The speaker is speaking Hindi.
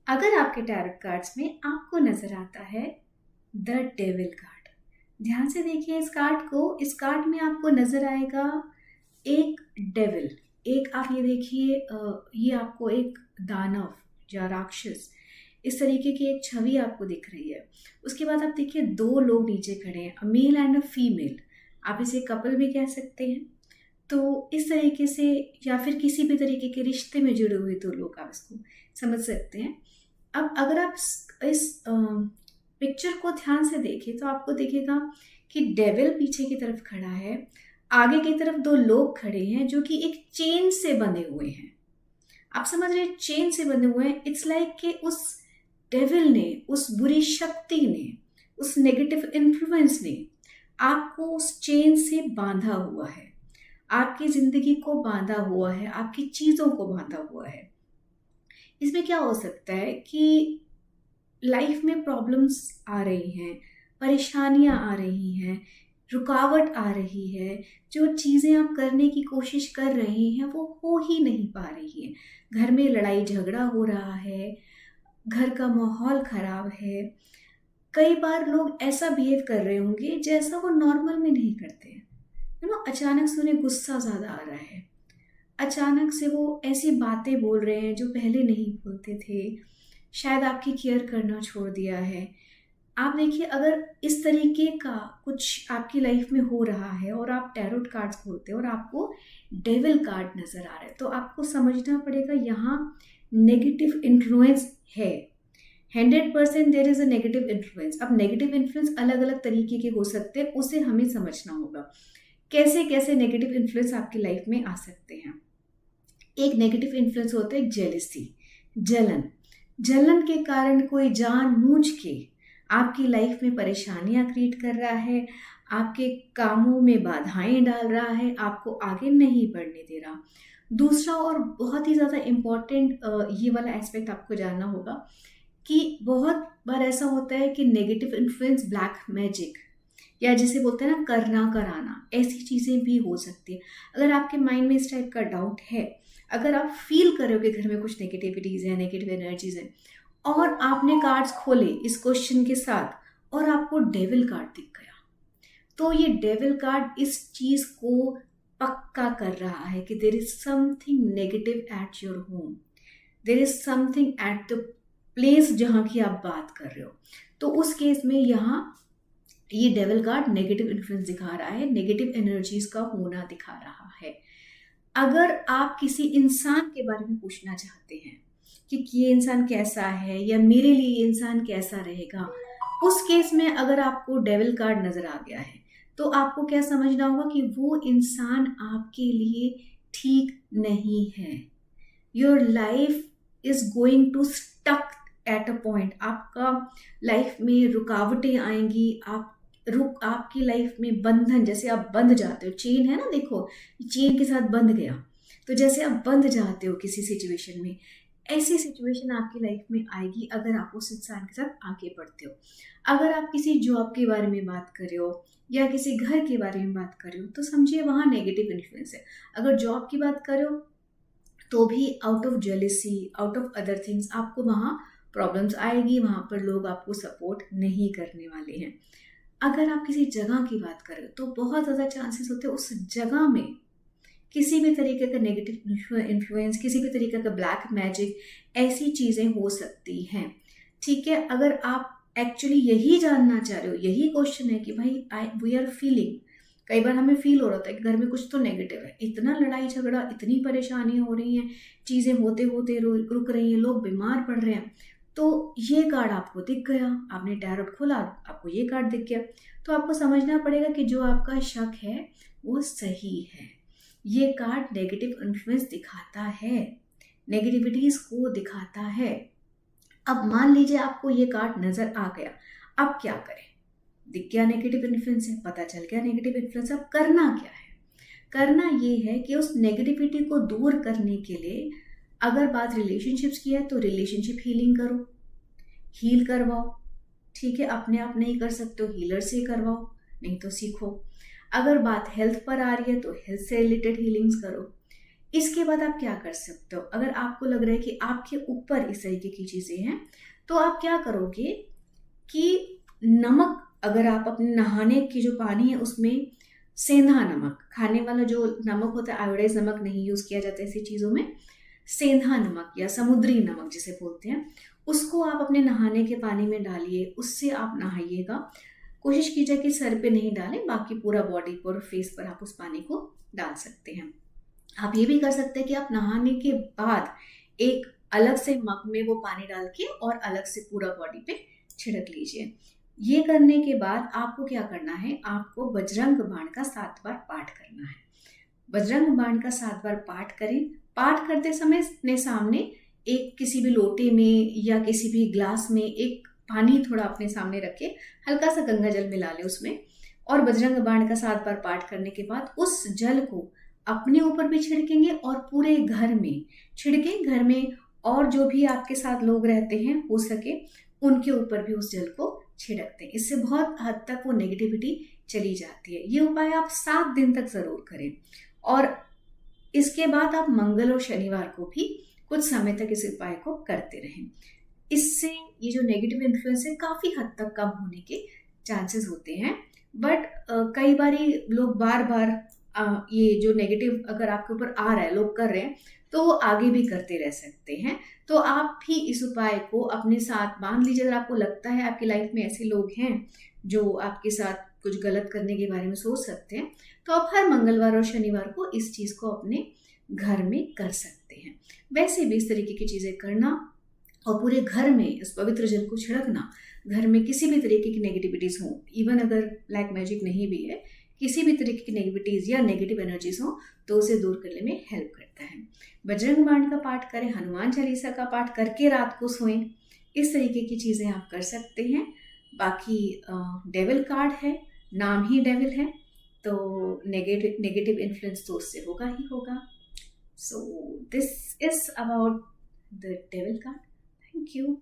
अगर आपके टैरोट कार्ड्स में आपको नजर आता है द डेविल कार्ड, ध्यान से देखिए इस कार्ड को। इस कार्ड में आपको नजर आएगा एक डेविल। एक आप ये देखिए, ये आपको एक दानव या राक्षस इस तरीके की एक छवि आपको दिख रही है। उसके बाद आप देखिए दो लोग नीचे खड़े हैं, अ मेल एंड अ फीमेल। आप इसे कपल भी कह सकते हैं। तो इस तरीके से, या फिर किसी भी तरीके के रिश्ते में जुड़े हुए दो लोग, आप इसको समझ सकते हैं। अब अगर आप इस पिक्चर को ध्यान से देखें तो आपको दिखेगा कि डेविल पीछे की तरफ खड़ा है, आगे की तरफ दो लोग खड़े हैं जो कि एक चेन से बंधे हुए हैं। आप समझ रहे हैं, चेन से बंधे हुए हैं। इट्स लाइक कि उस डेविल ने, उस बुरी शक्ति ने, उस नेगेटिव इन्फ्लुएंस ने आपको उस चेन से बांधा हुआ है, आपकी जिंदगी को बांधा हुआ है, आपकी चीजों को बांधा हुआ है। इसमें क्या हो सकता है कि लाइफ में प्रॉब्लम्स आ रही हैं, परेशानियां आ रही हैं, रुकावट आ रही है। जो चीज़ें आप करने की कोशिश कर रहे हैं वो हो ही नहीं पा रही है। घर में लड़ाई झगड़ा हो रहा है, घर का माहौल खराब है। कई बार लोग ऐसा बिहेव कर रहे होंगे जैसा वो नॉर्मल में नहीं करते हैं। अचानक से उन्हें गुस्सा ज़्यादा आ रहा है, अचानक से वो ऐसी बातें बोल रहे हैं जो पहले नहीं बोलते थे, शायद आपकी केयर करना छोड़ दिया है। आप देखिए, अगर इस तरीके का कुछ आपकी लाइफ में हो रहा है और आप टैरोट कार्ड्स खोलते हैं और आपको डेविल कार्ड नजर आ रहा है, तो आपको समझना पड़ेगा यहाँ नेगेटिव इन्फ्लुएंस है। 100% there is a negative influence. अब नेगेटिव इन्फ्लुएंस अलग अलग तरीके के हो सकते हैं, उसे हमें समझना होगा कैसे कैसे नेगेटिव इन्फ्लुएंस आपकी लाइफ में आ सकते हैं। एक नेगेटिव इन्फ्लुएंस होता है जेलिसी, जलन। जलन के कारण कोई जानबूझ के आपकी लाइफ में परेशानियां क्रिएट कर रहा है, आपके कामों में बाधाएं डाल रहा है, आपको आगे नहीं बढ़ने दे रहा। दूसरा और बहुत ही ज़्यादा इम्पॉर्टेंट ये वाला एस्पेक्ट आपको जानना होगा कि बहुत बार ऐसा होता है कि नेगेटिव इन्फ्लुएंस, ब्लैक मैजिक, या जिसे बोलते हैं ना करना कराना, ऐसी चीज़ें भी हो सकती है। अगर आपके माइंड में इस टाइप का डाउट है, अगर आप फील कर रहे हो कि घर में कुछ नेगेटिविटीज़ है, नेगेटिव एनर्जीज है, और आपने कार्ड्स खोले इस क्वेश्चन के साथ और आपको डेविल कार्ड दिख गया, तो ये डेविल कार्ड इस चीज को पक्का कर रहा है कि there is something negative at your home, there is something at the place जहां की आप बात कर रहे हो। तो उस केस में यहाँ ये डेविल कार्ड नेगेटिव इन्फ्लुएंस दिखा रहा है, नेगेटिव एनर्जीज का होना दिखा रहा है। अगर आप किसी इंसान के बारे में पूछना चाहते हैं कि ये इंसान कैसा है या मेरे लिए ये इंसान कैसा रहेगा, उस केस में अगर आपको डेविल कार्ड नजर आ गया है तो आपको क्या समझना होगा कि वो इंसान आपके लिए ठीक नहीं है। Your life is going to stuck at a point. आपका लाइफ में रुकावटें आएंगी, आपकी लाइफ में बंधन, जैसे आप बंध जाते हो, चेन है ना, देखो चेन के साथ बंध गया, तो जैसे आप बंध जाते हो किसी सिचुएशन में, ऐसी सिचुएशन आपकी लाइफ में आएगी अगर आप उस इंसान के साथ आगे बढ़ते हो। अगर आप किसी जॉब के बारे में बात कर रहे हो या किसी घर के बारे में बात कर रहे हो तो समझिए वहाँ नेगेटिव इन्फ्लुएंस है। अगर जॉब की बात कर रहे हो तो भी out of jealousy, out of other things, आपको वहाँ प्रॉब्लम्स आएगी, वहाँ पर लोग आपको सपोर्ट नहीं करने वाले हैं। अगर आप किसी जगह की बात करें तो बहुत ज़्यादा चांसेस होते हैं उस जगह में किसी भी तरीके का नेगेटिव इन्फ्लुएंस, किसी भी तरीके का ब्लैक मैजिक, ऐसी चीज़ें हो सकती हैं। ठीक है, अगर आप एक्चुअली यही जानना चाह रहे हो, यही क्वेश्चन है कि भाई वी आर फीलिंग, कई बार हमें फील हो रहा था कि घर में कुछ तो नेगेटिव है, इतना लड़ाई झगड़ा, इतनी परेशानी हो रही हैं, चीज़ें होते होते रुक रही हैं, लोग बीमार पड़ रहे हैं, तो ये कार्ड आपको दिख गया, आपने टैरोट खोला, आपको ये कार्ड दिख गया, तो आपको समझना पड़ेगा कि जो आपका शक है वो सही है। ये कार्ड नेगेटिव इन्फ्लुएंस दिखाता है, नेगेटिविटीज को दिखाता है। अब मान लीजिए आपको ये कार्ड नजर आ गया, अब क्या करें? दिख गया नेगेटिव इन्फ्लुएंस है, पता चल गया नेगेटिव इन्फ्लुएंस, अब करना क्या है? करना ये है कि उस नेगेटिविटी को दूर करने के लिए, अगर बात रिलेशनशिप्स की है तो रिलेशनशिप हीलिंग करो, हील करवाओ। ठीक है, अपने आप नहीं कर सकते हो हीलर से करवाओ, नहीं तो सीखो। अगर बात हेल्थ पर आ रही है तो हेल्थ से रिलेटेड हीलिंग्स करो, इसके बाद आप क्या कर सकते हो, अगर आपको लग रहा है कि आपके ऊपर इस तरीके की चीज़ें हैं, तो आप क्या करोगे कि नमक, अगर आप अपने नहाने की जो पानी है उसमें सेंधा नमक, खाने वाला जो नमक होता है आयोडाइज नमक नहीं यूज़ किया जाता है ऐसी चीज़ों में, सेंधा नमक या समुद्री नमक जिसे बोलते हैं, उसको आप अपने नहाने के पानी में डालिए, उससे आप नहाइएगा। कोशिश कीजिए कि सर पे नहीं डालें, बाकी पूरा बॉडी पर, फेस पर आप उस पानी को डाल सकते हैं। आप ये भी कर सकते हैं कि आप नहाने के बाद एक अलग से मग में वो पानी डाल के और अलग से पूरा बॉडी पे छिड़क लीजिए। ये करने के बाद आपको क्या करना है, आपको बजरंग बाण का 7 बार पाठ करना है। बजरंग बाण का 7 बार पाठ करें। पाठ करते समय अपने सामने एक किसी भी लोटे में या किसी भी ग्लास में एक पानी थोड़ा अपने सामने रखे, हल्का सा गंगा जल मिला ले उसमें, और बजरंग बाण का 7 बार पाठ करने के बाद उस जल को अपने ऊपर भी छिड़केंगे और पूरे घर में छिड़के। घर में और जो भी आपके साथ लोग रहते हैं हो सके उनके ऊपर भी उस जल को छिड़कते हैं। इससे बहुत हद तक वो नेगेटिविटी चली जाती है। ये उपाय आप 7 दिन तक जरूर करें और इसके बाद आप मंगल और शनिवार को भी कुछ समय तक इस उपाय को करते रहें। इससे ये जो नेगेटिव इन्फ्लुएंस है काफ़ी हद तक कम होने के चांसेस होते हैं। बट कई बारी लोग बार बार ये जो नेगेटिव अगर आपके ऊपर आ रहा है, लोग कर रहे हैं, तो वो आगे भी करते रह सकते हैं। तो आप भी इस उपाय को अपने साथ बांध लीजिए। अगर आपको लगता है आपकी लाइफ में ऐसे लोग हैं जो आपके साथ कुछ गलत करने के बारे में सोच सकते हैं, तो आप हर मंगलवार और शनिवार को इस चीज़ को अपने घर में कर सकते हैं। वैसे भी इस तरीके की चीज़ें करना और पूरे घर में इस पवित्र जल को छिड़कना, घर में किसी भी तरीके की नेगेटिविटीज़ हो, इवन अगर ब्लैक मैजिक नहीं भी है, किसी भी तरीके की नेगेटिविटीज़ या नेगेटिव एनर्जीज हो, तो उसे दूर करने में हेल्प करता है। बजरंग बाण का पाठ करें, हनुमान चालीसा का पाठ करके रात को सोएं। इस तरीके की चीज़ें आप कर सकते हैं। बाकी डेविल कार्ड है, नाम ही डेविल है, तो नेगेटिव इन्फ्लुएंस तो उससे होगा ही होगा। So this is about the devil card. Thank you.